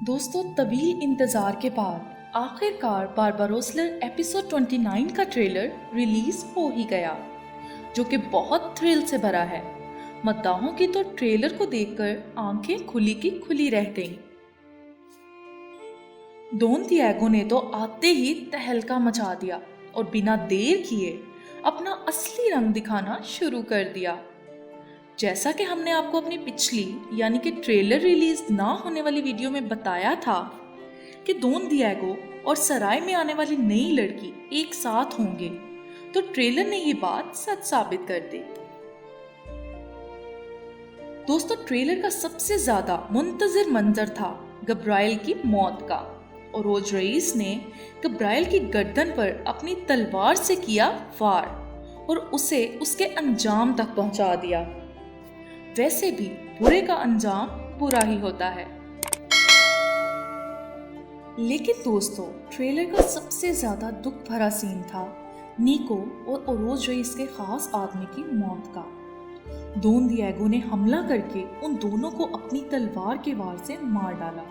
दोस्तों, तवील इंतजार के बाद आखिरकार बारबारोसलर एपिसोड 29 का ट्रेलर रिलीज हो ही गया, जो कि बहुत थ्रिल से भरा है। मद्दाहों की तो ट्रेलर को देखकर आंखें खुली की खुली रह गईं। डॉन डिएगो ने तो आते ही तहलका मचा दिया और बिना देर किए अपना असली रंग दिखाना शुरू कर दिया। जैसा कि हमने आपको अपनी पिछली यानी कि ट्रेलर रिलीज ना होने वाली वीडियो में बताया था कि डॉन डिएगो और सराय में आने वाली नई लड़की एक साथ होंगे, तो ट्रेलर ने ये बात सच साबित कर दी। दोस्तों, ट्रेलर का सबसे ज्यादा मुंतजर मंजर था गब्रायल की मौत का, और रोज रईस ने गब्रायल की गर्दन पर अपनी तलवार से किया वार और उसे उसके अंजाम तक पहुंचा दिया। वैसे भी बुरे का अंजाम बुरा ही होता है। लेकिन दोस्तों, ट्रेलर का सबसे ज्यादा दुख भरा सीन था निको और ओरोज रईस के खास आदमी की मौत का। डॉन डिएगो ने हमला करके उन दोनों को अपनी तलवार के वार से मार डाला।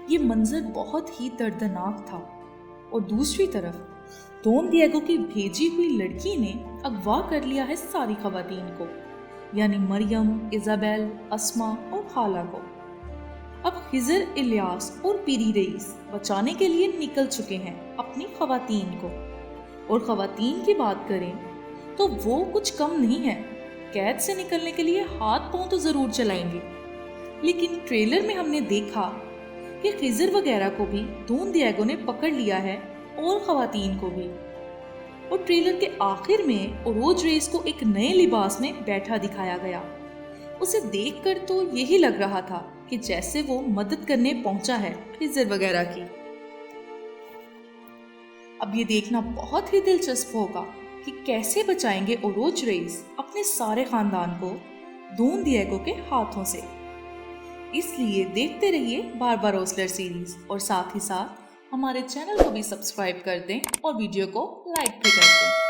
ये मंजर बहुत ही दर्दनाक था। और दूसरी तरफ डॉन डिएगो की भेजी हुई लड़की ने अगवा कर लिया है सारी खवातीन को, यानी मरियम, इजाबेल, अस्मा और खाला को। अब खिजर, इलियास और पीरी रईस बचाने के लिए निकल चुके हैं अपनी खवातीन को। और खवातीन की बात करें तो वो कुछ कम नहीं है, कैद से निकलने के लिए हाथ पांव तो जरूर चलाएंगे। लेकिन ट्रेलर में हमने देखा कि खिजर वगैरह को भी डॉन डिएगो ने पकड़ लिया है और खवातीन को भी। और ट्रेलर के आखिर में ओरोज रईस को एक नए लिबास में बैठा दिखाया गया। उसे देखकर तो यही लग रहा था कि जैसे वो मदद करने पहुंचा है खिजर वगैरह की। अब ये देखना बहुत ही दिलचस्प होगा कि कैसे बचाएंगे ओरोज रईस अपने सारे खानदान को डॉन डिएगो के हाथों से। इसलिए देखते रहिए बारबारोसलर सीरीज, और साथ ही साथ हमारे चैनल को भी सब्सक्राइब कर दें और वीडियो को लाइक भी कर दें।